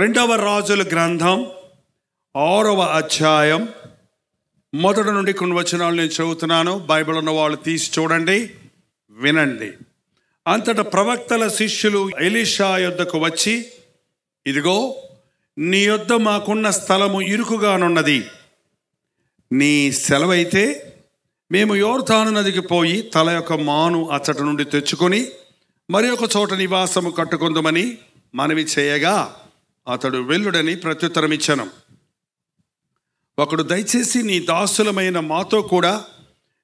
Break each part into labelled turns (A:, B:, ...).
A: రెండవ రాజుల గ్రంథం 6వ అధ్యాయం మొదటి నుండి కొన్ని వచనాలు నేను చదువుతున్నాను. బైబిల్ ఉన్న వాళ్ళు తీసి చూడండి, వినండి. అంతటా ప్రవక్తల శిష్యులు ఎలీషా యొద్దకు వచ్చి, ఇదిగో నీ యొద్ద మాకున్న స్థలము ఇరుకుగానున్నది. నీ సెలవైతే మేము యోర్దాను నదికి పోయి తల యొక్క మాను అచ్చట నుండి తెచ్చుకొని మరి ఒక చోట నివాసము కట్టుకుందామని మనవి చేయగా అతడు వెళ్ళుడని ప్రత్యుత్తరం ఇచ్చాను. ఒకడు దయచేసి నీ దాసులమైన మాతో కూడా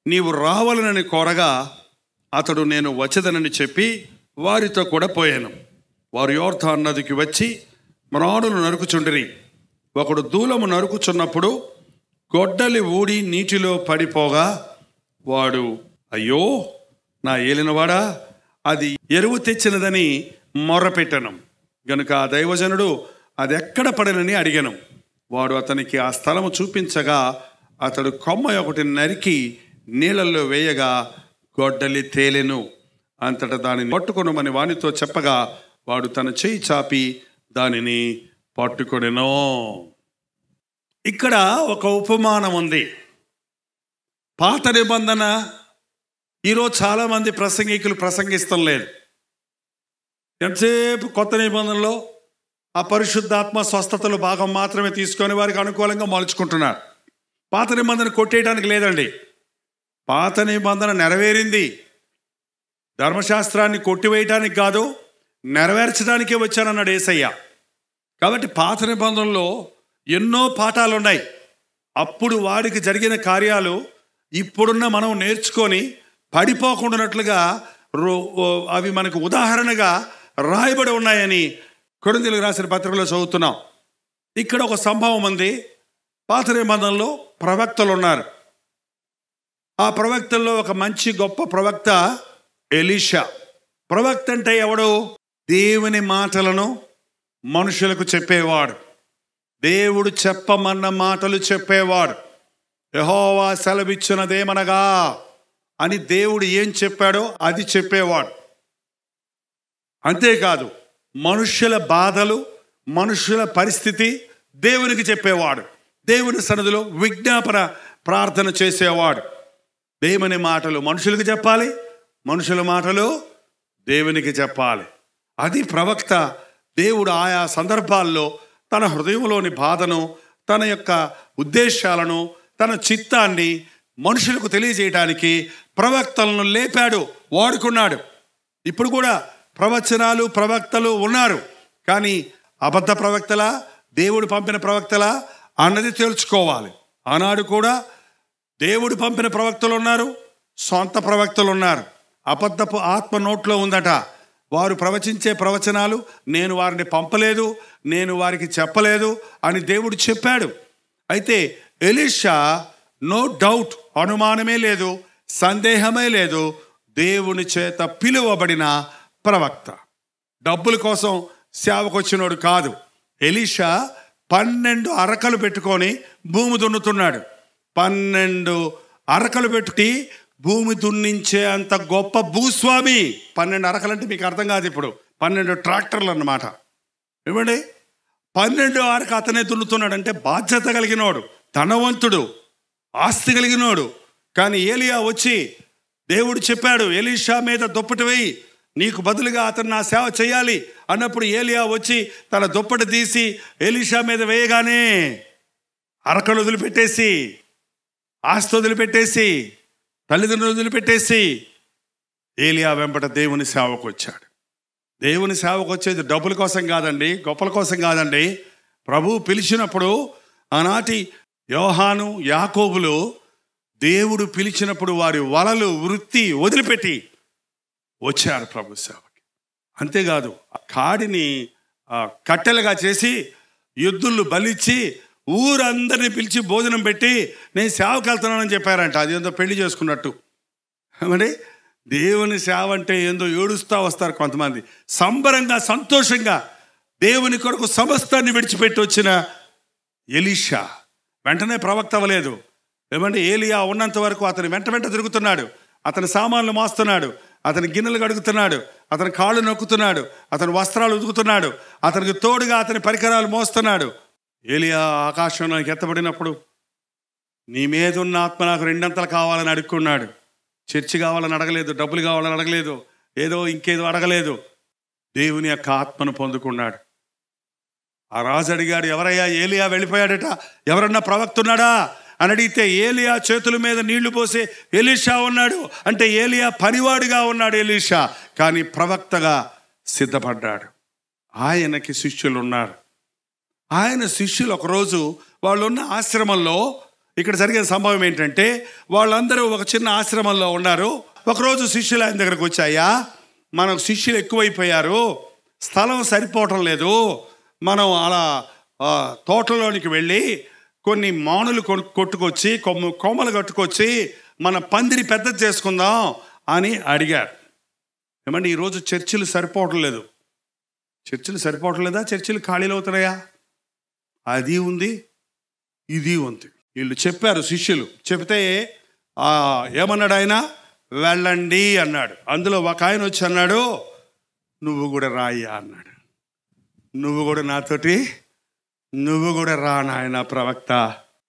A: నీవు రావాలనని కోరగా అతడు నేను వచ్చేదనని చెప్పి వారితో కూడా పోయాను. వారు యోర్దాను నదికి వచ్చి మ్రాణులు నరుకుచుండిరి. ఒకడు దూలము నరుకుచున్నప్పుడు గొడ్డలి ఊడి నీటిలో పడిపోగా వాడు, అయ్యో నా ఏలినవాడా, అది ఎరువు తెచ్చినదని మొర్రపెట్టను. గనుక ఆ దైవజనుడు అది ఎక్కడ పడనని అడిగాను. వాడు అతనికి ఆ స్థలము చూపించగా అతడు కొమ్మ ఒకటి నరికి నీళ్ళల్లో వేయగా గొడ్డలి తేలెను. అంతటా దానిని పట్టుకొనమని వానితో చెప్పగా వాడు తన చేయి చాపి దానిని పట్టుకొనెను. ఇక్కడ ఒక ఉపమానం ఉంది. పాత నిబంధన ఈరోజు చాలామంది ప్రసంగికులు ప్రసంగిస్తం లేదు. ఎంతసేపు కొత్త నిబంధనలో ఆ పరిశుద్ధాత్మ స్వస్థతలు భాగం మాత్రమే తీసుకొని వారికి అనుకూలంగా మలుచుకుంటున్నారు. పాత నిబంధన కొట్టేయడానికి లేదండి. పాత నిబంధన నెరవేరింది. ధర్మశాస్త్రాన్ని కొట్టివేయటానికి కాదు, నెరవేర్చడానికే వచ్చానన్నాడు యేసయ్య. కాబట్టి పాత నిబంధనలో ఎన్నో పాఠాలు ఉన్నాయి. అప్పుడు వాడికి జరిగిన కార్యాలు ఇప్పుడున్న మనం నేర్చుకొని పడిపోకుండానట్లుగా అవి మనకు ఉదాహరణగా రాయబడి ఉన్నాయని కొరింథీయులకు రాసిన పత్రికలో చదువుతున్నాం. ఇక్కడ ఒక సంభవం ఉంది. పాత నిబంధనలో ప్రవక్తలు ఉన్నారు. ఆ ప్రవక్తల్లో ఒక మంచి గొప్ప ప్రవక్త ఎలీషా. ప్రవక్త అంటే ఎవడు? దేవుని మాటలను మనుషులకు చెప్పేవాడు. దేవుడు చెప్పమన్న మాటలు చెప్పేవాడు. యెహోవా సెలవిచ్చినదేమనగా అని దేవుడు ఏం చెప్పాడో అది చెప్పేవాడు. అంతేకాదు, మనుష్యుల బాధలు, మనుష్యుల పరిస్థితి దేవునికి చెప్పేవాడు. దేవుని సన్నిధిలో విజ్ఞాపన ప్రార్థన చేసేవాడు. దేవుని మాటలు మనుషులకు చెప్పాలి, మనుషుల మాటలు దేవునికి చెప్పాలి. అది ప్రవక్త. దేవుడు ఆయా సందర్భాల్లో తన హృదయంలోని బాధను, తన యొక్క ఉద్దేశాలను, తన చిత్తాన్ని మనుషులకు తెలియజేయడానికి ప్రవక్తలను లేపాడు, వాడుకున్నాడు. ఇప్పుడు కూడా ప్రవచనాలు, ప్రవక్తలు ఉన్నారు. కానీ అబద్ధ ప్రవక్తలా, దేవుడు పంపిన ప్రవక్తలా అన్నది తెలుసుకోవాలి. ఆనాడు కూడా దేవుడు పంపిన ప్రవక్తలు ఉన్నారు, సొంత ప్రవక్తలు ఉన్నారు. అబద్ధపు ఆత్మ నోట్లో ఉందట. వారు ప్రవచించే ప్రవచనాలు నేను వారిని పంపలేదు, నేను వారికి చెప్పలేదు అని దేవుడు చెప్పాడు. అయితే ఎలీషా నో డౌట్, అనుమానమే లేదు, సందేహమే లేదు, దేవుని చేత పిలువబడిన ప్రవక్త. డబ్బుల కోసం సేవకొచ్చినోడు కాదు. ఎలీషా 12 అరకలు పెట్టుకొని భూమి దున్నుతున్నాడు. 12 అరకలు పెట్టి భూమి దున్నించే అంత గొప్ప భూస్వామి. 12 అరకలు అంటే మీకు అర్థం కాదు. ఇప్పుడు 12 ట్రాక్టర్లు అన్నమాట. ఏమండి, 12 అరక అతనే దున్నుతున్నాడు అంటే బాధ్యత కలిగినోడు, ధనవంతుడు, ఆస్తి కలిగినోడు. కానీ ఏలియా వచ్చి దేవుడు చెప్పాడు, ఎలీషా మీద దుప్పటి వేయి, నీకు బదులుగా అతను నా సేవ చేయాలి అన్నప్పుడు ఏలియా వచ్చి తన దుప్పటి తీసి ఎలీషా మీద వేయగానే అరకలు వదిలిపెట్టేసి, ఆస్తి వదిలిపెట్టేసి, తల్లిదండ్రులు వదిలిపెట్టేసి ఏలియా వెంబట దేవుని సేవకు వచ్చాడు. దేవుని సేవకు వచ్చేది డబ్బుల కోసం కాదండి, గొప్పల కోసం కాదండి. ప్రభువు పిలిచినప్పుడు ఆనాటి యోహాను, యాకోబులు దేవుడు పిలిచినప్పుడు వారి వలలు, వృత్తి వదిలిపెట్టి వచ్చారు ప్రభు సేవకి. అంతేకాదు, కాడిని కట్టెలుగా చేసి ఎద్దుళ్ళు బలిచ్చి ఊరందరినీ పిలిచి భోజనం పెట్టి నేను సేవకు వెళ్తున్నానని చెప్పారంట. అదేందో పెళ్లి చేసుకున్నట్టు. ఏమండి, దేవుని సేవ అంటే ఏందో ఏడుస్తూ వస్తారు కొంతమంది. సంబరంగా, సంతోషంగా దేవుని కొరకు సమస్తాన్ని విడిచిపెట్టి వచ్చిన ఎలీషా వెంటనే ప్రవక్త అవ్వలేదు. ఏమంటే ఏలియా ఉన్నంత వరకు అతను వెంట తిరుగుతున్నాడు. అతని సామాన్లు మోస్తున్నాడు, అతని గిన్నెలు కడుగుతున్నాడు, అతని కాళ్ళు నొక్కుతున్నాడు, అతని వస్త్రాలు ఉతుకుతున్నాడు, అతనికి తోడుగా అతని పరికరాలు మోస్తున్నాడు. ఏలియా ఆకాశంలోకి ఎత్తబడినప్పుడు నీ మీద ఉన్న ఆత్మ నాకు రెండంతలు కావాలని అడుక్కున్నాడు. చర్చి కావాలని అడగలేదు, డబ్బులు కావాలని అడగలేదు, ఏదో ఇంకేదో అడగలేదు. దేవుని యొక్క ఆత్మను పొందుకున్నాడు. ఆ రాజు అడిగాడు, ఎవరయ్యా? ఏలియా వెళ్ళిపోయాడట, ఎవరన్నా ప్రవక్త ఉన్నాడా అని అడిగితే ఏలియా చేతుల మీద నీళ్లు పోసి ఎలీషా ఉన్నాడు అంటే ఏలియా పనివాడిగా ఉన్నాడు ఎలీషా, కానీ ప్రవక్తగా సిద్ధపడ్డాడు. ఆయనకి శిష్యులు ఉన్నారు. ఆయన శిష్యులు ఒకరోజు వాళ్ళున్న ఆశ్రమంలో, ఇక్కడ జరిగిన సంభవం ఏంటంటే వాళ్ళందరూ ఒక చిన్న ఆశ్రమంలో ఉన్నారు. ఒకరోజు శిష్యులు ఆయన దగ్గరకు వచ్చాయా, మనకు శిష్యులు ఎక్కువైపోయారు, స్థలం సరిపోవటం లేదు, మనం అలా తోటలోనికి వెళ్ళి కొన్ని మానులు కొట్టుకొచ్చి కొమ్మలు కట్టుకొచ్చి మన పందిరి పెద్ద చేసుకుందాం అని అడిగారు. ఏమంటే ఈరోజు చర్చిలు సరిపోవటం లేదు. చర్చిలు సరిపోవటం లేదా? చర్చిలు ఖాళీలు అవుతున్నాయా? అది ఉంది, ఇది ఉంది. వీళ్ళు చెప్పారు శిష్యులు. చెప్తే ఏమన్నాడు ఆయన? వెళ్ళండి అన్నాడు. అందులో ఒక ఆయన వచ్చి అన్నాడు, నువ్వు కూడా రాయ్యా అన్నాడు. నువ్వు కూడా నాతోటి, నువ్వు కూడా రా నాయన ప్రవక్త.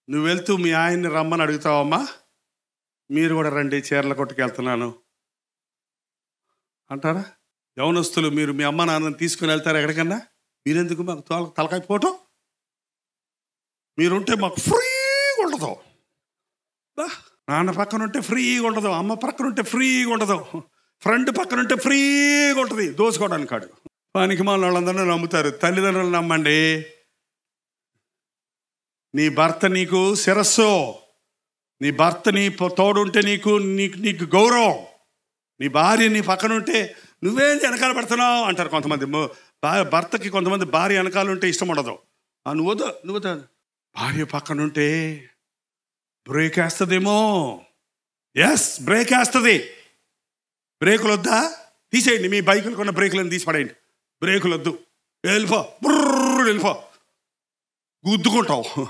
A: నువ్వు వెళ్తూ మీ ఆయన్ని రమ్మని అడుగుతావమ్మా, మీరు కూడా రండి, చీరల కొట్టుకెళ్తున్నాను అంటారా? యవనస్తులు, మీరు మీ అమ్మ నాన్నని తీసుకుని వెళ్తారా ఎక్కడికన్నా? మీరెందుకు మాకు తలకాయ పోవటం? మీరుంటే మాకు ఫ్రీగా ఉండదు. నాన్న పక్కన ఉంటే ఫ్రీగా ఉండదు, అమ్మ పక్కన ఉంటే ఫ్రీగా ఉండదు, ఫ్రెండ్ పక్కన ఉంటే ఫ్రీగా ఉంటుంది దోసుకోవడానికి. కాడు పనికి మన వాళ్ళందరూ నమ్ముతారు. తల్లిదండ్రులు నమ్మండి. నీ భర్త నీకు శిరస్సు, నీ భర్త నీ తోడుంటే నీకు నీకు గౌరవం. నీ భార్య నీ పక్కన ఉంటే నువ్వేం వెనకాల పడుతున్నావు అంటారు కొంతమంది. భర్తకి కొంతమంది భార్య వెనకాల ఉంటే ఇష్టం ఉండదు. నువ్వు భార్య పక్కన ఉంటే బ్రేక్ వేస్తుందేమో. ఎస్, బ్రేక్ వేస్తుంది. బ్రేకులు వద్దా? తీసేయండి, మీ బైకులకు ఉన్న బ్రేకులను తీసి పడేయండి. బ్రేకులు వద్దు, వెళ్ళిపో, బుర్రు వెళ్ళిపో, గుద్దుకుంటావు.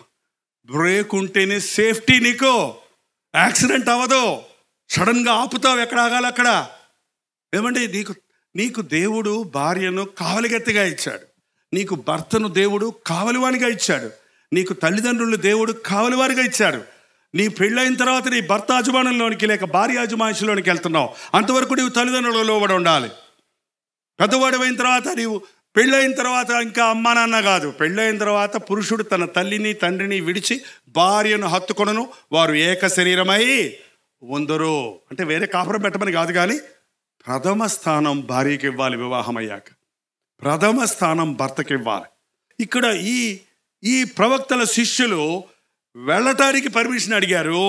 A: బ్రేక్ ఉంటేనే సేఫ్టీ, నీకు యాక్సిడెంట్ అవ్వదు. సడన్గా ఆపుతావు, ఎక్కడ ఆగాలి అక్కడ. ఏమంటే నీకు దేవుడు భార్యను కావలిగత్తిగా ఇచ్చాడు, నీకు భర్తను దేవుడు కావలివానిగా ఇచ్చాడు, నీకు తల్లిదండ్రులు దేవుడు కావలివారిగా ఇచ్చాడు. నీ పెళ్ళైన తర్వాత నీ భర్త యజమానుల్లోనికి లేక భార్య యజమానిలోనికి వెళ్తున్నావు, అంతవరకు నీవు తల్లిదండ్రులు లోబడి ఉండాలి. పెద్దవాడు అయిన తర్వాత నీవు పెళ్ళైన తర్వాత ఇంకా అమ్మా నాన్న కాదు. పెళ్ళైన తర్వాత పురుషుడు తన తల్లిని తండ్రిని విడిచి భార్యను హత్తుకొనను, వారు ఏక శరీరమై ఉందరు. అంటే వేరే కాపురం పెట్టమని కాదు, కానీ ప్రథమ స్థానం భార్యకి ఇవ్వాలి. వివాహం అయ్యాక ప్రథమ స్థానం భర్తకి ఇవ్వాలి. ఇక్కడ ఈ ప్రవక్తల శిష్యులు వెళ్ళటానికి పర్మిషన్ అడిగారు.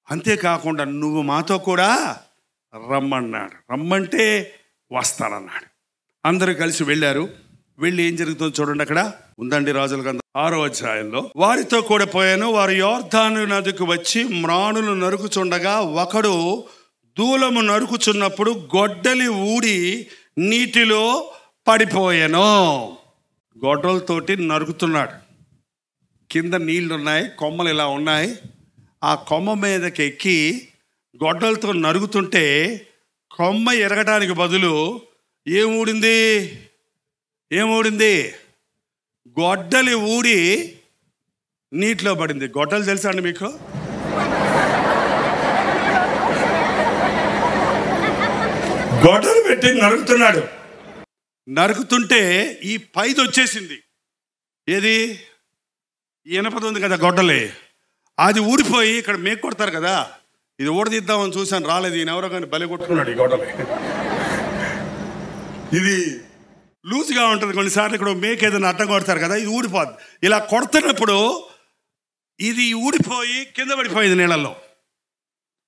A: అంతేకాకుండా నువ్వు మాతో కూడా రమ్మన్నాడు. రమ్మంటే వస్తానన్నాడు. అందరూ కలిసి వెళ్ళారు. వెళ్ళి ఏం జరుగుతుందో చూడండి. అక్కడ ఉందండి రాజుల గ్రంథం 6వ అధ్యాయంలో. వారితో కూడా పోయాను. వారు యోర్దాను నదికి వచ్చి మ్రాణులు నరుకుచుండగా ఒకడు దూలము నరుకుచున్నప్పుడు గొడ్డలి ఊడి నీటిలో పడిపోయాను. గొడ్డలతోటి నరుకుతున్నాడు. కింద నీళ్లున్నాయి, కొమ్మలు ఇలా ఉన్నాయి. ఆ కొమ్మ మీదకి ఎక్కి గొడ్డలతో నరుగుతుంటే కొమ్మ ఎరగటానికి బదులు ఏమూడింది? గొడ్డలి ఊడి నీటిలో పడింది. గొడ్డలు తెలుసా అండి మీకు? గొడ్డలు పెట్టి నరుకుతున్నాడు. నరుకుతుంటే ఈ పైది వచ్చేసింది. ఏది? ఇనపది ఉంది కదా గొడ్డలి, అది ఊడిపోయి ఇక్కడ మేకు కొడతారు కదా, ఇది ఊడదిద్దామని చూశాను, రాలేదు. ఈయన ఎవరో కానీ బలి కొట్టుకున్నాడు ఈ గొడ్డలి. ఇది లూజ్గా ఉంటుంది. కొన్నిసార్లు ఇక్కడ మేకు ఏదైనా అడ్డం కొడతారు కదా, ఇది ఊడిపోద్ది. ఇలా కొడుతున్నప్పుడు ఇది ఊడిపోయి కింద పడిపోయింది నీళ్ళల్లో.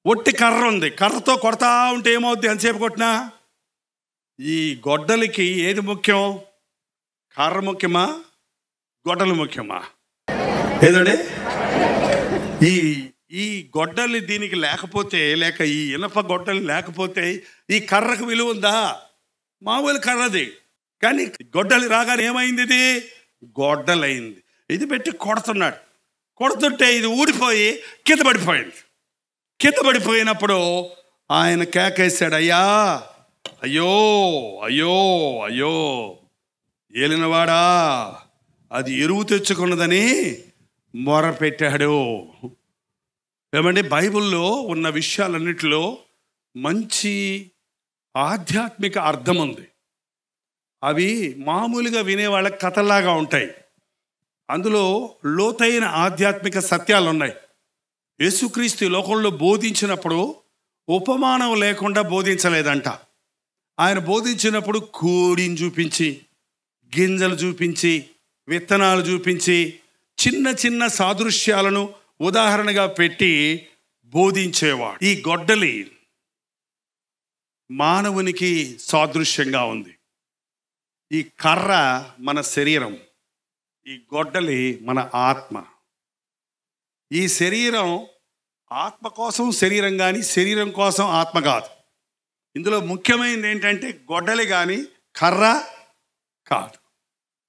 A: ఒట్టి కర్ర ఉంది, కర్రతో కొడతా ఉంటే ఏమవుద్ది? ఎంతసేపు కొట్టినా. ఈ గొడ్డలికి ఏది ముఖ్యం? కర్ర ముఖ్యమా, గొడ్డలి ముఖ్యమా? ఏదండి? ఈ గొడ్డలి దీనికి లేకపోతే, లేక ఈ ఇనప గొడ్డలి లేకపోతే ఈ కర్రకు విలువ ఉందా? మామూలు కర్రది. కానీ గొడ్డలి రాగానే ఏమైంది? ఇది గొడ్డలైంది. ఇది పెట్టి కొడుతున్నాడు. కొడుతుంటే ఇది ఊడిపోయి కింద పడిపోయింది. కింద పడిపోయినప్పుడు ఆయన కేకేశాడు, అయ్యో అయ్యో అయ్యో ఏలినవాడా, అది ఎరువు తెచ్చుకున్నదని మొరపెట్టాడు. ఏమంటే బైబిల్లో ఉన్న విషయాలన్నిటిలో మంచి ఆధ్యాత్మిక అర్థం ఉంది. అవి మామూలుగా వినేవాళ్ళ కథలాగా ఉంటాయి. అందులో లోతైన ఆధ్యాత్మిక సత్యాలు ఉన్నాయి. యేసుక్రీస్తు లోకంలో బోధించినప్పుడు ఉపమానం లేకుండా బోధించలేదంట. ఆయన బోధించినప్పుడు కోడిని చూపించి, గింజలు చూపించి, విత్తనాలు చూపించి, చిన్న చిన్న సాదృశ్యాలను ఉదాహరణగా పెట్టి బోధించేవాడు. ఈ గొడ్డలి మానవునికి సాదృశ్యంగా ఉంది. ఈ కర్ర మన శరీరం, ఈ గొడ్డలి మన ఆత్మ. ఈ శరీరం ఆత్మ కోసం శరీరం కానీ, శరీరం కోసం ఆత్మ కాదు. ఇందులో ముఖ్యమైనది ఏంటంటే గొడ్డలి కానీ కర్ర కాదు.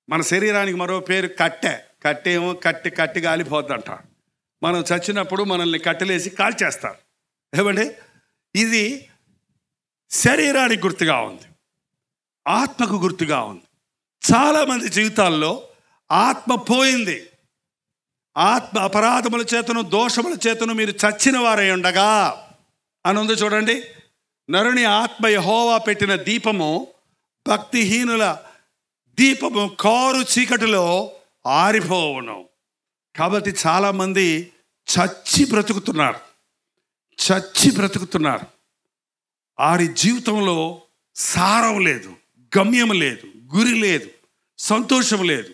A: మన శరీరానికి మరో పేరు కట్టె. కట్టేమో కట్టి కాలిపోద్దంట. మనం చచ్చినప్పుడు మనల్ని కట్టెలేసి కాల్చేస్తారు. ఏమంటే ఇది శరీరానికి గుర్తుగా ఉంది, ఆత్మకు గుర్తుగా ఉంది. చాలామంది జీవితాల్లో ఆత్మ పోయింది. ఆత్మ అపరాధముల చేతను దోషముల చేతను మీరు చచ్చిన వారై ఉండగా అని ఉంది చూడండి. నరుని ఆత్మ యెహోవా పెట్టిన దీపము, భక్తిహీనుల దీపము కారు చీకటిలో ఆరిపోవును. కాబట్టి చాలామంది చచ్చి బ్రతుకుతున్నారు. వారి జీవితంలో సారం లేదు, గమ్యం లేదు, గురి లేదు, సంతోషం లేదు.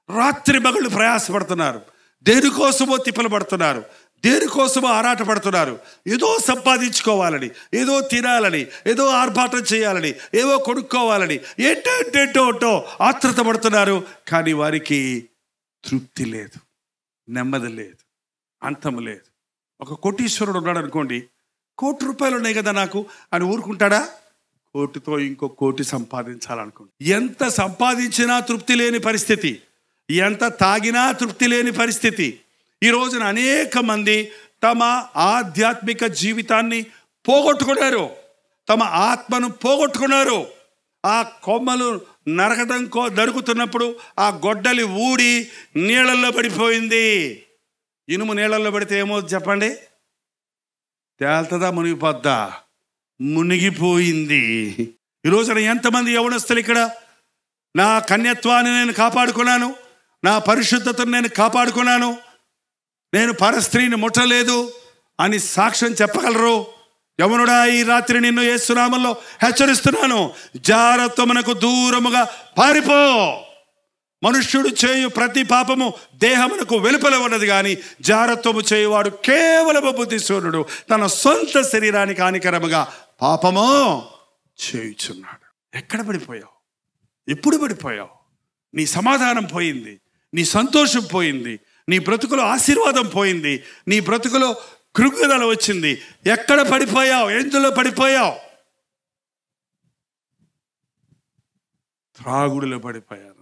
A: రాత్రి పగళ్ళు ప్రయాసపడుతున్నారు, దేనికోసమో తిప్పలు పడుతున్నారు, దేనికోసమో ఆరాటపడుతున్నారు. ఏదో సంపాదించుకోవాలని, ఏదో తినాలని, ఏదో ఆర్భాటం చేయాలని, ఏవో కొనుక్కోవాలని ఏంటో ఆత్రుత పడుతున్నారు. కానీ వారికి తృప్తి లేదు, నెమ్మది లేదు, అంతం లేదు. ఒక కోటీశ్వరుడు ఉన్నాడు అనుకోండి, 1,00,00,000 రూపాయలు ఉన్నాయి కదా నాకు అని ఊరుకుంటాడా? 1,00,00,000తో ఇంకో 1,00,00,000 సంపాదించాలనుకోండి. ఎంత సంపాదించినా తృప్తి లేని పరిస్థితి, ఎంత తాగినా తృప్తి లేని పరిస్థితి. ఈ రోజున అనేక మంది తమ ఆధ్యాత్మిక జీవితాన్ని పోగొట్టుకున్నారు, తమ ఆత్మను పోగొట్టుకున్నారు. ఆ కొమ్మలు నరుకుతున్నప్పుడు ఆ గొడ్డలి ఊడి నీళ్ళల్లో పడిపోయింది. ఇనుము నీళ్ళల్లో పడితే ఏమవుతుంది చెప్పండి? తేల్తదా, మునిగిపోద్దా? మునిగిపోయింది. ఈ రోజున ఎంతమంది యవనస్తులు ఇక్కడ నా కన్యత్వాన్ని నేను కాపాడుకున్నాను, నా పరిశుద్ధతను నేను కాపాడుకున్నాను, నేను పరస్త్రీని ముట్టలేదు అని సాక్ష్యం చెప్పగలరు? యవనుడా, ఈ రాత్రి నిన్ను యేసు నామములో హెచ్చరిస్తున్నాను, జారత్వమునకు దూరముగా పారిపో. మనుష్యుడు చేయు ప్రతి పాపము దేహమునకు వెలుపల ఉన్నది, కానీ జారత్వము చేయువాడు కేవలము బుద్ధిశూన్యుడు, తన సొంత శరీరానికి హానికరముగా పాపము చేయుచున్నాడు. ఎక్కడ పడిపోయావు? ఎప్పుడు పడిపోయావు? నీ సమాధానం పోయింది, నీ సంతోషం పోయింది, నీ బ్రతుకులో ఆశీర్వాదం పోయింది, నీ బ్రతుకులో కృంగుదల వచ్చింది. ఎక్కడ పడిపోయావు? ఎందులో పడిపోయావు? త్రాగుడిలో పడిపోయాను.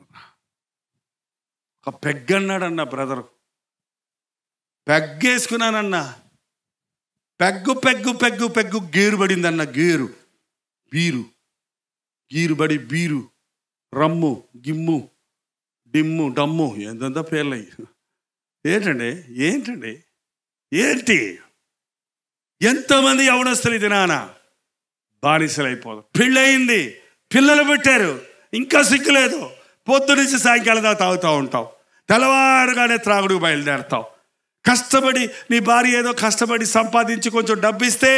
A: ఒక పెగ్గన్నాడన్న బ్రదరు, పెగ్గేసుకున్నానన్నా, పెగ్గు గేరు పడిందన్న, గీరు బడి బీరు, రమ్ము, గిమ్ము, డిమ్ము, డమ్ము, ఎంతంత పేర్లయ్యి. ఏంటి ఎంతమంది యవనస్తులు ఇది నాన్న బానిసలైపోదు. పెళ్ళయింది, పిల్లలు పెట్టారు, ఇంకా సిగ్గులేదు. పొద్దు నుంచి సాయంకాలం దాకా తాగుతూ ఉంటావు, తెల్లవారుగానే త్రాగుడికి బయలుదేరుతావు. కష్టపడి నీ భార్య ఏదో కష్టపడి సంపాదించి కొంచెం డబ్బు ఇస్తే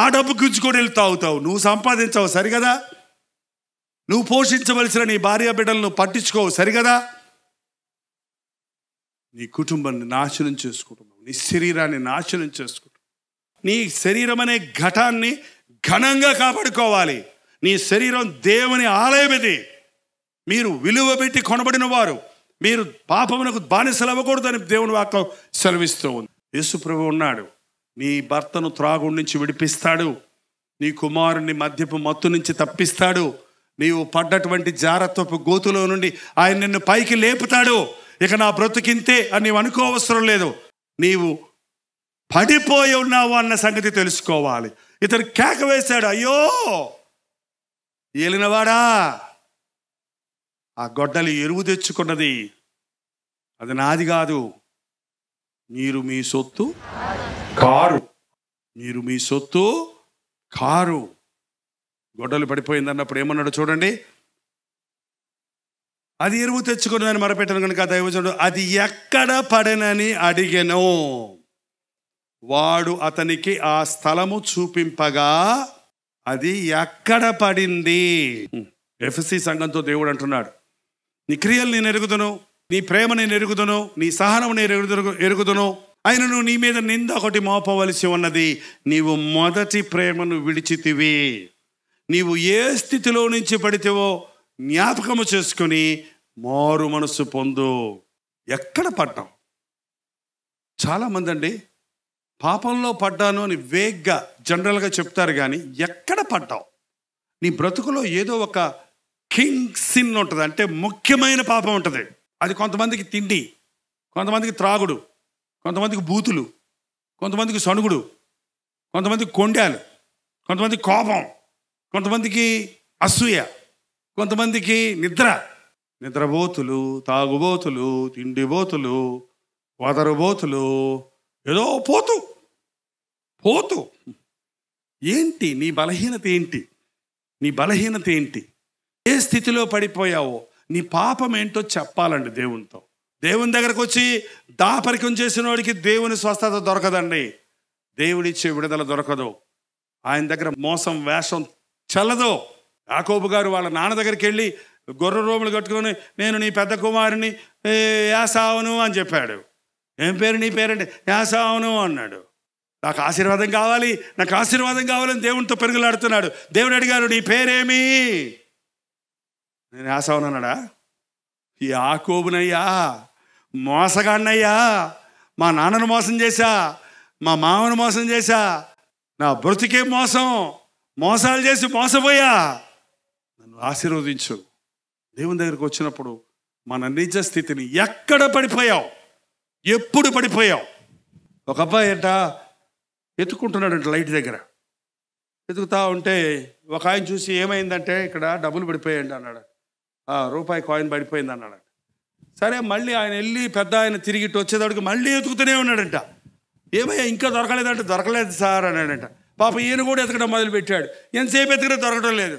A: ఆ డబ్బు గుంజుకొని వెళ్ళి తాగుతావు. నువ్వు సంపాదించవు సరిగదా, నువ్వు పోషించవలసిన నీ భార్య బిడ్డలు నువ్వు పట్టించుకోవు సరిగదా. నీ కుటుంబాన్ని నాశనం చేసుకుంటున్నావు, నీ శరీరాన్ని నాశనం చేసుకుంటున్నావు. నీ శరీరం అనే ఘటాన్ని ఘనంగా కాపాడుకోవాలి. నీ శరీరం దేవుని ఆలయం. ఇది మీరు విలువ పెట్టి కొనబడిన వారు, మీరు పాపమునకు బానిసలు అవ్వకూడదని దేవుని వాక్యం సెలవిస్తూ ఉంది. యేసు ప్రభువు ఉన్నాడు, నీ భర్తను త్రాగుడి నుంచి విడిపిస్తాడు, నీ కుమారుని మద్యపు మత్తు నుంచి తప్పిస్తాడు, నీవు పడ్డటువంటి జారత్వపు గోతులో నుండి ఆయన నిన్ను పైకి లేపుతాడు. ఇక నా బ్రతుకింతే అని నీవు అనుకోవసరం లేదు. నీవు పడిపోయి ఉన్నావు అన్న సంగతి తెలుసుకోవాలి. ఇతను కేక వేశాడు, అయ్యో ఏలినవాడా, ఆ గొడ్డలి ఎరువు తెచ్చుకున్నది, అది నాది కాదు, మీరు మీ సొత్తు కారు, మీరు మీ సొత్తు కారు. గొడ్డలు పడిపోయింది అన్నప్పుడు ఏమన్నాడు చూడండి, అది ఎరువు తెచ్చుకున్నదని మొరపెట్టను కనుక దైవజనుడు అది ఎక్కడ పడనని అడిగెను. వాడు అతనికి ఆ స్థలము చూపింపగా అది ఎక్కడ పడింది. ఎఫెసీ సంఘంతో దేవుడు అంటున్నాడు, నీ క్రియలు నేను ఎరుగుదును, నీ ప్రేమ నేను ఎరుగుదును, నీ సహనం నేను ఎరుగుదును, ఆయనను నీ మీద నింద ఒకటి మోపవలసి ఉన్నది, నీవు మొదటి ప్రేమను విడిచితివి. నీవు ఏ స్థితిలో నుంచి పడితేవో జ్ఞాపకము చేసుకుని మారు మనసు పొందు. ఎక్కడ పడ్డాం? చాలామంది అండి పాపంలో పడ్డాను అని వేగ్గా జనరల్గా చెప్తారు, కానీ ఎక్కడ పడ్డావు? నీ బ్రతుకులో ఏదో ఒక కింగ్ సిన్ ఉంటుంది, అంటే ముఖ్యమైన పాపం ఉంటుంది. అది కొంతమందికి తిండి, కొంతమందికి త్రాగుడు, కొంతమందికి బూతులు, కొంతమందికి సణుగుడు, కొంతమందికి కొండాలు, కొంతమందికి కోపం, కొంతమందికి అసూయ, కొంతమందికి నిద్రబోతులు, తాగుబోతులు, తిండిబోతులు, వదరుబోతులు, ఏదో పోతూ ఏంటి నీ బలహీనత ఏంటి? నీ బలహీనత ఏంటి? ఏ స్థితిలో పడిపోయావో, నీ పాపం ఏంటో చెప్పాలండి దేవునితో. దేవుని దగ్గరకు వచ్చి దాపరికం చేసిన వాడికి దేవుని స్వస్థత దొరకదండి, దేవుడిచ్చే విడుదల దొరకదు. ఆయన దగ్గర మోసం వేషం చల్లదు. యాకోబు గారు వాళ్ళ నాన్న దగ్గరికి వెళ్ళి గొర్రె రోములు కట్టుకొని నేను నీ పెద్ద కుమారుని యాసావును అని చెప్పాడు. ఏం పేరు నీ పేరంటే? యాసావును అన్నాడు. నాకు ఆశీర్వాదం కావాలి, నాకు ఆశీర్వాదం కావాలని దేవునితో పెరుగులాడుతున్నాడు. దేవుడు అడిగారు, నీ పేరేమి? నేను యాసావును అన్నాడా? యాకోబునయ్యా, మోసగాడినయ్యా, మా నాన్నను మోసం చేశా, మా మామను మోసం చేశా, నా బ్రతికే మోసాలు చేసి మోసపోయా, నన్ను ఆశీర్వదించు. దేవుని దగ్గరికి వచ్చినప్పుడు మన నిజ స్థితిని, ఎక్కడ పడిపోయావు, ఎప్పుడు పడిపోయావు. ఒక అబ్బాయి అంట ఎత్తుకుంటున్నాడంట లైట్ దగ్గర, ఎత్తుకుతా ఉంటే ఒక ఆయన చూసి ఏమైందంటే ఇక్కడ డబ్బులు పడిపోయాయండి అన్నాడు. రూపాయి కాయిన్ పడిపోయింది అన్నాడు. సరే మళ్ళీ ఆయన వెళ్ళి పెద్ద ఆయన తిరిగి వచ్చేదాడికి మళ్ళీ ఎత్తుకుతూనే ఉన్నాడంట. ఏమయ్యా ఇంకా దొరకలేదంటే? దొరకలేదు సార్ అన్నాడంట. పాప ఈయన కూడా ఎతకడం మొదలుపెట్టాడు. ఎంతసేపు ఎతకడం దొరకడం లేదు.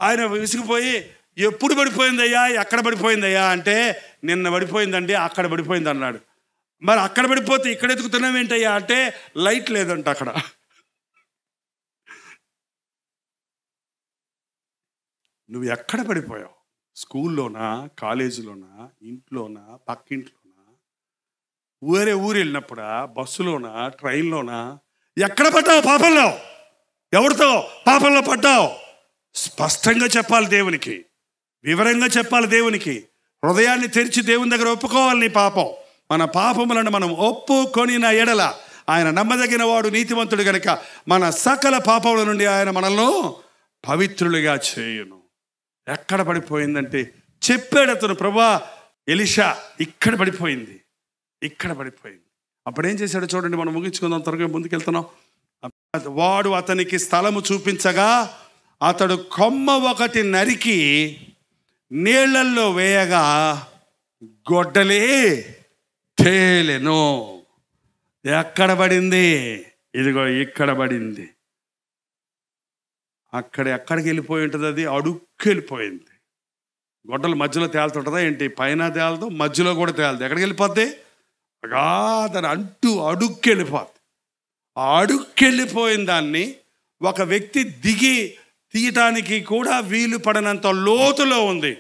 A: ఆయన విసిగిపోయి ఎప్పుడు పడిపోయిందయ్యా, ఎక్కడ పడిపోయిందయ్యా అంటే నిన్న పడిపోయిందండి, అక్కడ పడిపోయింది అన్నాడు. మరి అక్కడ పడిపోతే ఇక్కడ ఎతుకుతున్నావు ఏంటయ్యా అంటే లైట్ లేదంట అక్కడ. నువ్వు ఎక్కడ పడిపోయావు? స్కూల్లోనా, కాలేజీలోనా, ఇంట్లోనా, పక్కింట్లోనా, ఊరు వెళ్ళినప్పుడా, బస్సులోనా, ట్రైన్లోనా? ఎక్కడ పడ్డావు పాపంలో? ఎవరితో పాపంలో పడ్డావు? స్పష్టంగా చెప్పాలి దేవునికి, వివరంగా చెప్పాలి దేవునికి. హృదయాన్ని తెరిచి దేవుని దగ్గర ఒప్పుకోవాలి నీ పాపం. మన పాపములను మనం ఒప్పుకొనిన ఎడల ఆయన నమ్మదగిన వాడు, నీతిమంతుడు గనుక మన సకల పాపముల నుండి ఆయన మనల్ని పవిత్రులుగా చేయును. ఎక్కడ పడిపోయిందంటే చెప్పాడు అతను, ప్రభువా ఎలీషా ఇక్కడ పడిపోయింది, ఇక్కడ పడిపోయింది. అప్పుడు ఏం చేశాడు చూడండి, మనం ముగించుకుందాం, త్వరగా ముందుకెళ్తున్నాం. వాడు అతనికి స్థలము చూపించగా అతడు కొమ్మ ఒకటి నరికి నీళ్లల్లో వేయగా గొడ్డలి తేలెను. ఎక్కడ పడింది? ఇదిగో ఇక్కడ పడింది. ఎక్కడికి వెళ్ళిపోయి ఉంటుంది? అది అడుక్కి వెళ్ళిపోయింది. గొడ్డలు మధ్యలో తేలుతుంటుందా ఏంటి? పైన తేలదు, మధ్యలో కూడా తేలదు. ఎక్కడికి వెళ్ళిపోద్ది? దాని అడుక్కి వెళ్ళిపోద్ది. ఆ అడుక్కి వెళ్ళిపోయిన దాన్ని ఒక వ్యక్తి దిగి తీయటానికి కూడా వీలు పడినంత లోతులో ఉంది.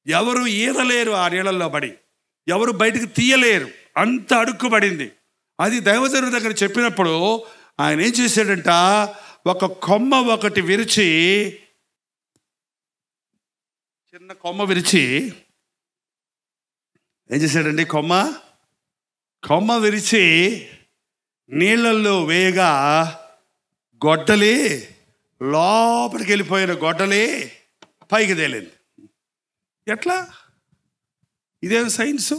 A: ఎవరు ఈదలేరు ఆ నీళ్ళల్లో పడి, ఎవరు బయటకు తీయలేరు, అంత అడుక్కుపడింది. అది దైవజనుడి దగ్గర చెప్పినప్పుడు ఆయన ఏం చేశాడంట, ఒక కొమ్మ ఒకటి విరిచి, చిన్న కొమ్మ విరిచి ఏం చేశాడండి, కొమ్మ విరిచి నీళ్ళల్లో వేయగా గొడ్డలి లోపలికి వెళ్ళిపోయిన గొడ్డలి పైకి తేలింది. ఎట్లా? ఇదేం సైన్సు?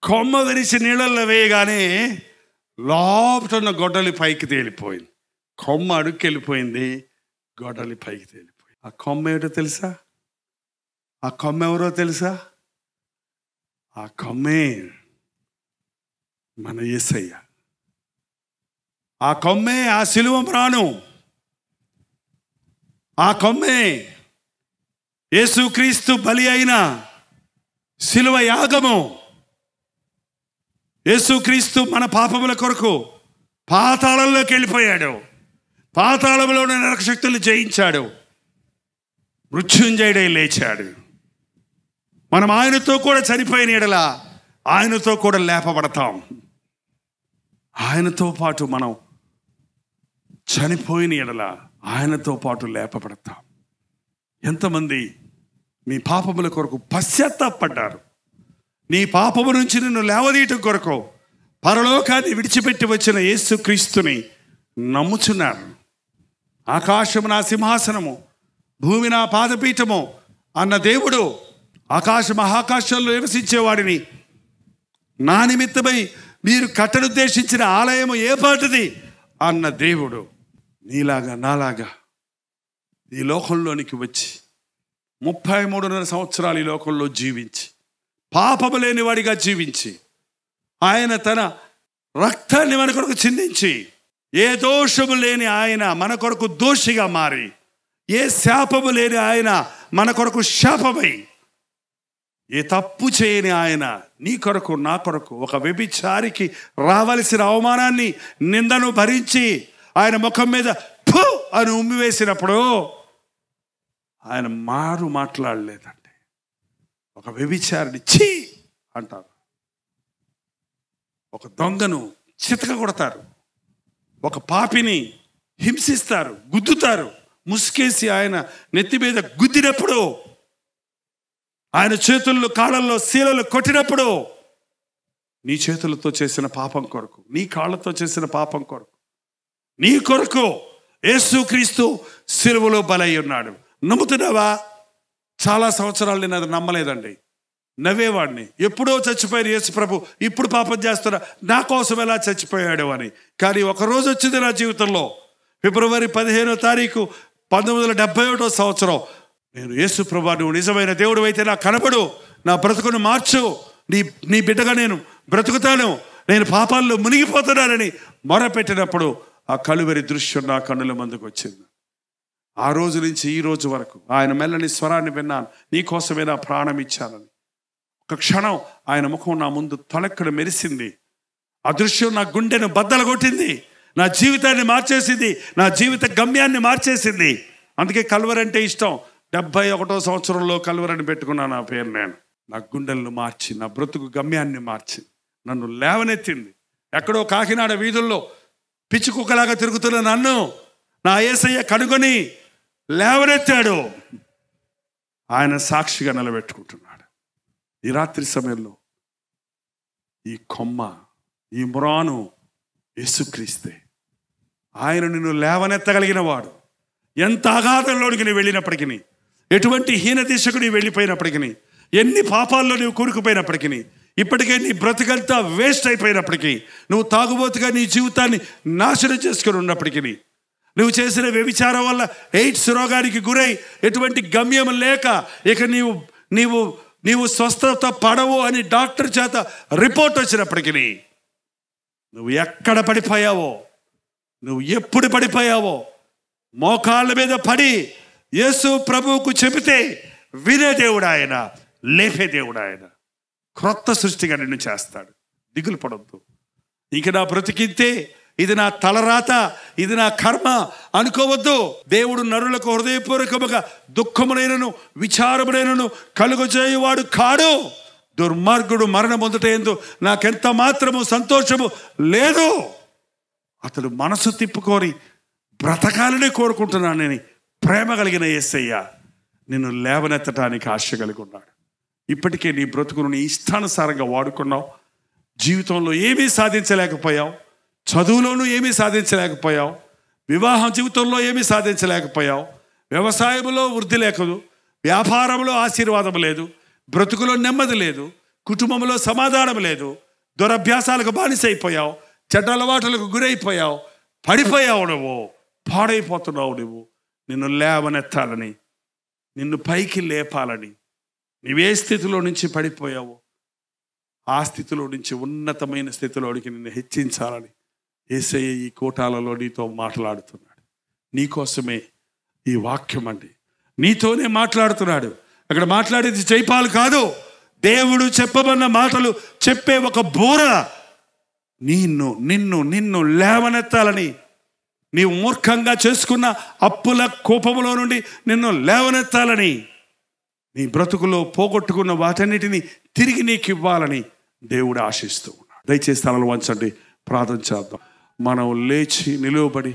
A: కొమ్మ విరిచి నీళ్ళల్లో వేయగానే లోపల ఉన్న గొడ్డలి పైకి తేలిపోయింది. కొమ్మ అడుక్కి వెళ్ళిపోయింది, గొడ్డలి పైకి తేలిపోయి. ఆ కొమ్మ ఏటో తెలుసా? ఆ కొమ్మ ఎవరో తెలుసా? ఆ కొమ్మే మన యేసయ్య. ఆ కొమ్మే ఆ సిలువ మ్రాను. ఆ కొమ్మే యేసుక్రీస్తు బలి అయిన సిలువ యాగము. యేసుక్రీస్తు మన పాపముల కొరకు పాతాళంలోకి వెళ్ళిపోయాడు. పాతాళంలోని నరకశక్తులు జయించాడు. మృత్యుంజయుడై లేచాడు. మనం ఆయనతో కూడా చనిపోయిన ఎడల ఆయనతో కూడా లేపబడతాం. ఆయనతో పాటు మనం చనిపోయిన ఎడల ఆయనతో పాటు లేపబడతాం. ఎంతమంది మీ పాపముల కొరకు పశ్చాత్తాపడ్డారు? నీ పాపము నుంచి నిన్ను లేవదీయటం కొరకు పరలోకాన్ని విడిచిపెట్టి వచ్చిన యేసుక్రీస్తుని నమ్ముచున్నారు. ఆకాశము నా సింహాసనము, భూమి నా పాదపీఠము అన్న దేవుడు, ఆకాశ మహాకాశంలో నివసించేవాడిని నా నిమిత్తమై మీరు కట్టనుద్దేశించిన ఆలయము ఏ పాటిది అన్న దేవుడు నీలాగా నాలాగా ఈ లోకంలోనికి వచ్చి 33.5 సంవత్సరాలు ఈ లోకంలో జీవించి పాపము లేని వాడిగా జీవించి ఆయన తన రక్తాన్ని మన కొరకు చిందించి ఏ దోషము లేని ఆయన మన కొరకు దోషిగా మారి ఏ శాపము లేని ఆయన మన కొరకు శాపమై ఏ తప్పు చేయని ఆయన నీ కొరకు నా కొరకు ఒక వ్యభిచారికి రావలసిన అవమానాన్ని నిందను భరించి ఆయన ముఖం మీద ఫు అని ఉమ్మివేసినప్పుడు ఆయన మాట్లాడలేదండి. ఒక వ్యభిచారిని ఛీ అంటారు, ఒక దొంగను చితక కొడతారు, ఒక పాపిని హింసిస్తారు, గుద్దుతారు. ముసుకేసి ఆయన నెత్తి మీద గుద్దినప్పుడు, ఆయన చేతుల్లో కాళ్ళల్లో శీలలు కొట్టినప్పుడు నీ చేతులతో చేసిన పాపం కొరకు, నీ కాళ్ళతో చేసిన పాపం కొరకు, నీ కొరకు యేసుక్రీస్తు సిలువలో బలై ఉన్నాడు. నమ్ముతున్నావా? చాలా సంవత్సరాలు నేను అది నమ్మలేదండి, నవ్వేవాడిని. ఎప్పుడో చచ్చిపోయిన యేసు ప్రభు ఇప్పుడు పాపం చేస్తున్నా, నా కోసం ఎలా చచ్చిపోయాడు అని. కానీ ఒకరోజు వచ్చింది నా జీవితంలో, ఫిబ్రవరి 15వ తారీఖు 1971 సంవత్సరం. నేను యేసు ప్రభు, నువ్వు నిజమైన దేవుడు అయితే నాకు కనపడు, నా బ్రతుకును మార్చు, నీ బిడ్డగా నేను బ్రతుకుతాను, నేను పాపాల్లో మునిగిపోతున్నానని మొరపెట్టినప్పుడు ఆ కలువరి దృశ్యం నా కన్నుల ముందుకు వచ్చింది. ఆ రోజు నుంచి ఈ రోజు వరకు ఆయన మెల్లని స్వరాన్ని విన్నాను, నీ కోసమే నా ప్రాణం ఇచ్చానని. ఒక క్షణం ఆయన ముఖం నా ముందు తలెక్కడ మెరిసింది. ఆ దృశ్యం నా గుండెను బద్దలు కొట్టింది, నా జీవితాన్ని మార్చేసింది, నా జీవిత గమ్యాన్ని మార్చేసింది. అందుకే కల్వరి అంటే ఇష్టం. 71వ సంవత్సరంలో కల్వరిని పెట్టుకున్నాను నా పేరు. నేను నా గుండెలను మార్చి, నా బ్రతుకు గమ్యాన్ని మార్చి, నన్ను లేవనెత్తింది. ఎక్కడో కాకినాడ వీధుల్లో పిచ్చి కుక్కలాగా తిరుగుతున్న నన్ను నా యేసయ్య కనుగొని లేవనెత్తాడు. ఆయన సాక్షిగా నిలబెట్టుకుంటున్నాడు. ఈ రాత్రి సమయంలో ఈ కొమ్మ, ఈ మ్రాను యేసుక్రీస్తే. ఆయన నిన్ను లేవనెత్తగలిగిన వాడు. ఎంత అగాధంలోనికి నీవు వెళ్ళినప్పటికీ, ఎటువంటి హీన దిశకు నీవు వెళ్ళిపోయినప్పటికీ, ఎన్ని పాపాల్లో నీవు కూరుకుపోయినప్పటికీ, ఇప్పటికే నీ బ్రతుకంతా వేస్ట్ అయిపోయినప్పటికీ, నువ్వు తాగుబోతుగా నీ జీవితాన్ని నాశనం చేసుకుని ఉన్నప్పటికీ, నువ్వు చేసిన వ్యభిచారం వల్ల ఎయిడ్స్ రోగానికి గురై ఎటువంటి గమ్యం లేక ఇక నీవు స్వస్థత పడవు అని డాక్టర్ చేత రిపోర్ట్ వచ్చినప్పటికీ, నువ్వు ఎక్కడ పడిపోయావో, నువ్వు ఎప్పుడు పడిపోయావో మోకాళ్ళ మీద పడి యేసు ప్రభువుకు చెబితే వినే దేవుడు ఆయన, లేపే దేవుడు ఆయన. క్రొత్త సృష్టిగా నిన్ను చేస్తాడు. దిగులు పడొద్దు. ఇక నా బ్రతికింతే, ఇది నా తలరాత, ఇది నా కర్మ అనుకోవద్దు. దేవుడు నరులకు హృదయపూర్వకముగా దుఃఖమునైనను విచారమునైనను కలుగజేయువాడు కాడు. దుర్మార్గుడు మరణం పొందుటయందు నాకెంత మాత్రము సంతోషము లేదు. అతడు మనసు తిప్పుకొని బ్రతకాలనే కోరుకుంటున్నానని ప్రేమ కలిగిన యేసయ్య నిన్ను లేవనెత్తడానికి ఆశ కలిగి ఉన్నాడు. ఇప్పటికే నీ బ్రతుకును నీ ఇష్టానుసారంగా వాడుకున్నావు. జీవితంలో ఏమీ సాధించలేకపోయావు, చదువులోనూ ఏమీ సాధించలేకపోయావు, వివాహం జీవితంలో ఏమీ సాధించలేకపోయావు, వ్యవసాయంలో వృద్ధి లేకదు, వ్యాపారంలో ఆశీర్వాదం లేదు, బ్రతుకులో నెమ్మది లేదు, కుటుంబంలో సమాధానం లేదు, దురభ్యాసాలకు బానిసైపోయావు, చెడ్డ అలవాట్లకు గురైపోయావు, పడిపోయావు, నువ్వు పాడైపోతున్నావు. నిన్ను లేవనెత్తాలని, నిన్ను పైకి లేపాలని. నీవే స్థితిలో నుంచి పడిపోయావో ఆ స్థితిలో నుంచి ఉన్నతమైన స్థితిలోనికి నిన్ను హెచ్చించాలని యేసయ్య ఈ కోటాలలో నీతో మాట్లాడుతున్నాడు. నీకోసమే ఈ వాక్యం అండి. నీతోనే మాట్లాడుతున్నాడు. అక్కడ మాట్లాడేది జైపాలు కాదు. దేవుడు చెప్పమన్న మాటలు చెప్పే ఒక బోర నిన్ను లేవనెత్తాలని. నీవు మూర్ఖంగా చేసుకున్న అప్పుల కోపములో నుండి నిన్ను లేవనెత్తాలని, నీ బ్రతుకులో పోగొట్టుకున్న వాటన్నిటిని తిరిగి నీకు ఇవ్వాలని దేవుడు ఆశిస్తూ ఉన్నాడు. దయచేసి తలలు వంచండి, ప్రార్థన చేద్దాం. మనం లేచి నిలువబడి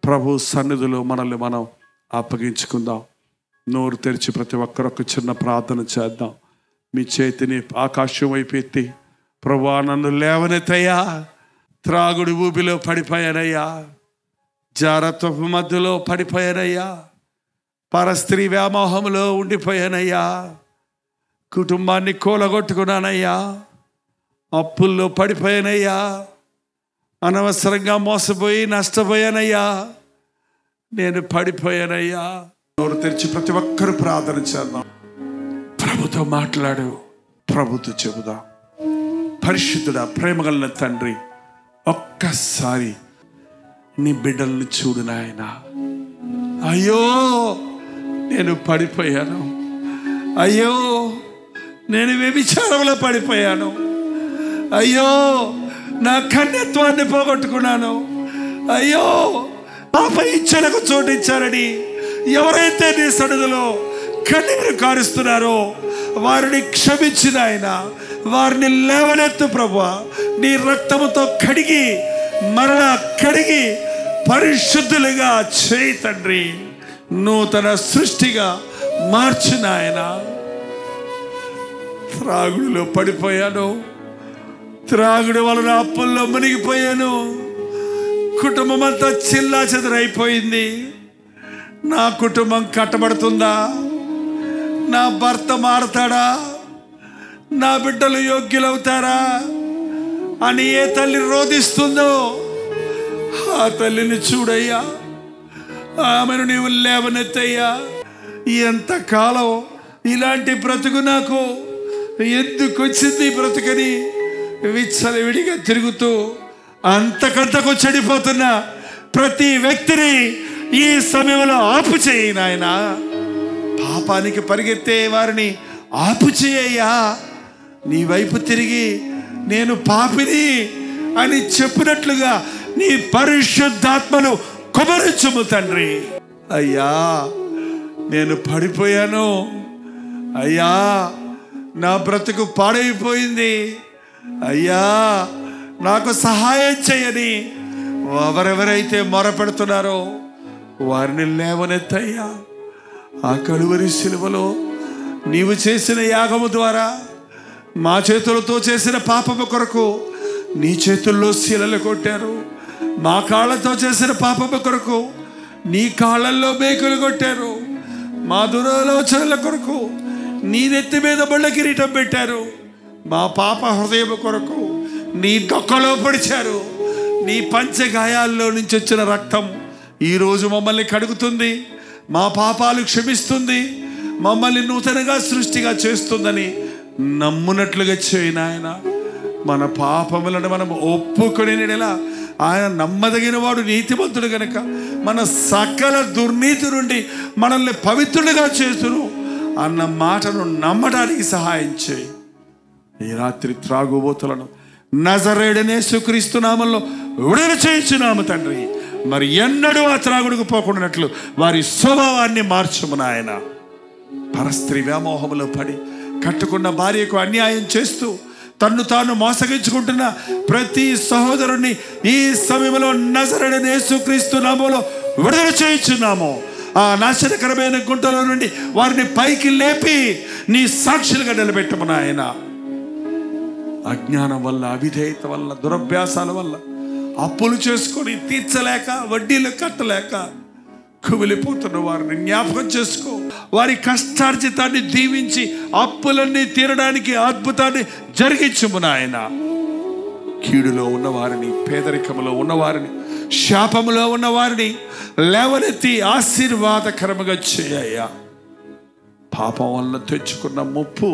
A: ప్రభు సన్నిధిలో మనల్ని మనం అప్పగించుకుందాం. నోరు తెరిచి ప్రతి ఒక్కరొక చిన్న ప్రార్థన చేద్దాం. మీ చేతిని ఆకాశం వైపు ఎత్తి, ప్రభువా నన్ను లేవనెత్తయ్యా, త్రాగుడి ఊబిలో పడిపోయానయ్యా, జారత్వపు మధ్యలో పడిపోయానయ్యా, పరస్త్రీ వ్యామోహంలో ఉండిపోయానయ్యా, కుటుంబాన్ని కూలగొట్టుకున్నానయ్యా, అప్పుల్లో పడిపోయానయ్యా, అనవసరంగా మోసపోయి నష్టపోయానయ్యా, నేను పడిపోయానయ్యా. నోరు తెరిచి ప్రతి ఒక్కరు ప్రార్థన చేద్దాం. ప్రభుతో మాట్లాడు, ప్రభుతో చెబుదాం. పరిశుద్ధుడా, ప్రేమగల తండ్రి, ఒక్కసారి నీ బిడ్డల్ని చూడు నాయన. అయ్యో నేను పడిపోయాను, అయ్యో నేను వ్యభిచారంలో పడిపోయాను, అయ్యో నా కన్యత్వాన్ని పోగొట్టుకున్నాను, అయ్యో పాప ఇచ్చలకు చోటిచ్చారని ఎవరైతే నీ సన్నిధిలో కన్నీరు కారుస్తున్నారో వారిని క్షమించిన ఆయన, వారిని లేవనెత్తు ప్రభువా. నీ రక్తముతో కడిగి మరలా కడిగి పరిశుద్ధులుగా చేయి తండ్రి. నూతన సృష్టిగా మార్చిన ఆయన. త్రాగుడులో పడిపోయాను, త్రాగుడు వలన అప్పుల్లో మునిగిపోయాను, కుటుంబం అంతా చిల్లా చెదరైపోయింది. నా కుటుంబం కట్టబడుతుందా? నా భర్త మారతాడా? నా బిడ్డలు యోగ్యులవుతారా అని ఏ తల్లి రోధిస్తుందో ఆ తల్లిని చూడయ్యా, ఆమెను నీవు లేవనెత్తయ్యా. ఎంతకాలం ఇలాంటి బ్రతుకు నాకు ఎందుకు వచ్చింది బ్రతుకని విచ్చలవిడిగా తిరుగుతూ అంతకంతకు చెడిపోతున్న ప్రతి వ్యక్తిని ఈ సమయంలో ఆపు చేయి నాయనా. పాపానికి పరిగెత్తే వారిని ఆపు చేయయ్యా. నీ వైపు తిరిగి నేను పాపిని అని చెప్పినట్లుగా నీ పరిశుద్ధాత్మను కుమరించుము తండ్రి. అయ్యా నేను పడిపోయాను, అయ్యా నా బ్రతుకు పాడైపోయింది, అయ్యా నాకు సహాయం చేయని ఎవరెవరైతే మొరపెడుతున్నారో వారిని లేవనెత్తయ్యా. ఆ కలువరి శిలువలో నీవు చేసిన యాగము ద్వారా మా చేతులతో చేసిన పాపము కొరకు నీ చేతుల్లో శిలలు కొట్టారు. మా కాళ్ళతో చేసిన పాపము కొరకు నీ కాళ్ళల్లో మేకులు కొట్టారు. మా దురాలోచనల కొరకు నీ నెత్తి మీద బళ్ళ కిరీటం పెట్టారు. మా పాప హృదయం కొరకు నీ డొక్కలో పొడిచారు. నీ పంచగాయాల్లో నుంచి వచ్చిన రక్తం ఈరోజు మమ్మల్ని కడుగుతుంది, మా పాపాలు క్షమిస్తుంది, మమ్మల్ని నూతనగా సృష్టిగా చేస్తుందని నమ్మునట్లుగా చేయి నాయన. మన పాపములను మనం ఒప్పుకొనిలా ఆయన నమ్మదగిన వాడు, నీతిమంతుడు గనుక మన సకల దుర్నీతి నుండి మనల్ని పవిత్రులుగా చేస్తును అన్న మాటను నమ్మడానికి సహాయం చేయి. ఈ రాత్రి త్రాగుబోతులను నజరేయుడైన యేసుక్రీస్తు నామములో విడుదల చేయించున్నాము తండ్రి. మరి ఎన్నడూ ఆ త్రాగుడుకు పోకుండానట్లు వారి స్వభావాన్ని మార్చుము నాయన. పరస్త్రీ వ్యామోహంలో పడి కట్టుకున్న భార్యకు అన్యాయం చేస్తూ తన్ను తాను మోసగించుకుంటున్న ప్రతి సహోదరుని ఈ సమయంలో నజరేయుడైన యేసుక్రీస్తు నామములో విడుదల చేయించున్నాము. ఆ నాశనకరమైన గుంటలో నుండి వారిని పైకి లేపి నీ సాక్షులుగా నిలబెట్టము నాయన. అజ్ఞానం వల్ల, అవిధేయత వల్ల, దురభ్యాసాల వల్ల అప్పులు చేసుకొని తీర్చలేక, వడ్డీలు కట్టలేక కుమిలిపోతున్న వారిని జ్ఞాపకం చేసుకో. వారి కష్టార్జితాన్ని దీవించి అప్పులన్నీ తీరడానికి అద్భుతాన్ని జరిగించుము నాయన. కీడులో ఉన్నవారిని, పేదరికంలో ఉన్నవారిని, శాపములో ఉన్న వారిని లేవనెత్తి ఆశీర్వాదకరముగా చేయ్యా. పాపం వల్ల తెచ్చుకున్న ముప్పు,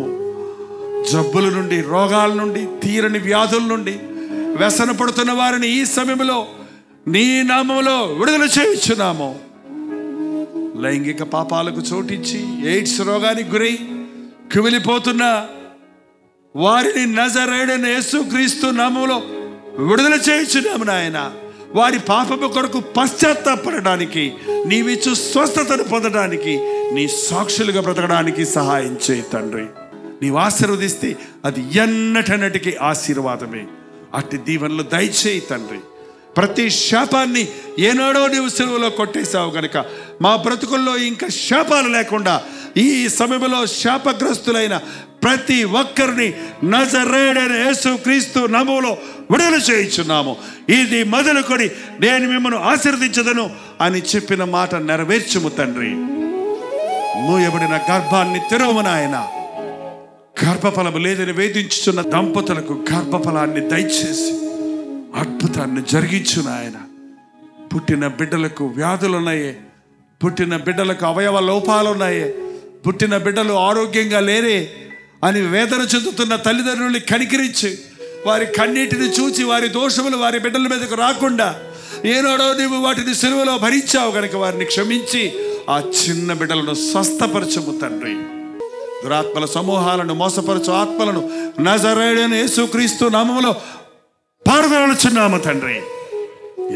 A: జబ్బుల నుండి, రోగాల నుండి, తీరని వ్యాధుల నుండి వ్యసన పడుతున్న వారిని ఈ సమయంలో నీ నామములో విడుదల చేయించున్నాము. లైంగిక పాపాలకు చోటిచ్చి ఎయిడ్స్ రోగానికి గురై కుమిలిపోతున్న వారిని నజరేయుడైన యేసుక్రీస్తు నామములో విడుదల చేయించున్నాము నాయన. వారి పాపము కొరకు పశ్చాత్తాపడడానికి, నీవిచ్చు స్వస్థతను పొందడానికి, నీ సాక్షులుగా బ్రతకడానికి సహాయం చేయి తండ్రి. నీవు ఆశీర్వదిస్తే అది ఎన్నటన్నటికీ ఆశీర్వాదమే. అట్టి దీవెనలు దయచేయి తండ్రి. ప్రతి శాపాన్ని ఏనాడో నీవు సిలువలో కొట్టేశావు గనుక మా బ్రతుకుల్లో ఇంకా శాపాలు లేకుండా ఈ సమయంలో శాపగ్రస్తులైన ప్రతి ఒక్కరిని నజరేయుడైన యేసుక్రీస్తు నామములో విడుదల చేయించున్నాము. ఇది మొదలుకొని నేను మిమ్మల్ని ఆశీర్వదించదను అని చెప్పిన మాట నెరవేర్చుము తండ్రి. మూయబడిన గర్భాన్ని తెరవము నాయన. గర్భఫలము లేదని వేధించుచున్న దంపతులకు గర్భఫలాన్ని దయచేసి అద్భుతాన్ని జరిగించు నాయన. పుట్టిన బిడ్డలకు వ్యాధులున్నాయే, పుట్టిన బిడ్డలకు అవయవ లోపాలున్నాయే, పుట్టిన బిడ్డలు ఆరోగ్యంగా లేరే అని వేదన చెందుతున్న తల్లిదండ్రుల్ని కనికరించి వారి కన్నీటిని చూచి వారి దోషములు వారి బిడ్డల మీదకు రాకుండా ఏనాడో నీవు వాటిని సిలువలో భరించావు కనుక వారిని క్షమించి ఆ చిన్న బిడ్డలను స్వస్థపరచము తండ్రి. దురాత్మల సమూహాలను, మోసపరచు ఆత్మలను నజరేయుడైన యేసుక్రీస్తు నామములో పారదోలుచున్నాము తండ్రి.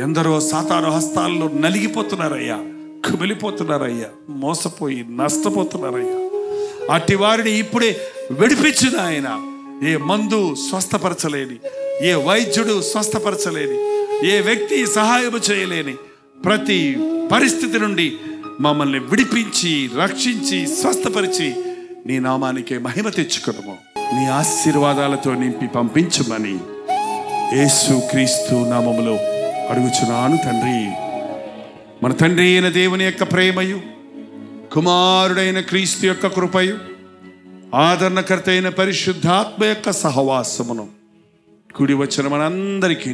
A: ఎందరో సాతాను హస్తాల్లో నలిగిపోతున్నారయ్యా, కుమిలిపోతున్నారయ్యా, మోసపోయి నష్టపోతున్నారయ్యా. అట్టి వారిని ఇప్పుడే విడిపించిన ఆయన. ఏ మందు స్వస్థపరచలేని, ఏ వైద్యుడు స్వస్థపరచలేని, ఏ వ్యక్తి సహాయము చేయలేని ప్రతి పరిస్థితి నుండి మమ్మల్ని విడిపించి, రక్షించి, స్వస్థపరిచి నీ నామానికే మహిమ తెచ్చుకున్నాము. నీ ఆశీర్వాదాలతో నింపి పంపించమని యేసుక్రీస్తు నామములో అడుగుచున్నాను తండ్రి. మన తండ్రి అయిన దేవుని యొక్క ప్రేమయు, కుమారుడైన క్రీస్తు యొక్క కృపయు, ఆదరణకర్త అయిన పరిశుద్ధాత్మ యొక్క సహవాసమును కూడి వచ్చిన మనందరికీ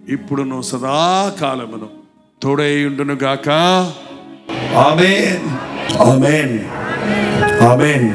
A: ఇప్పుడును సదాకాలమును తోడైయుండును గాక. ఆమేన్, ఆమేన్, ఆమేన్.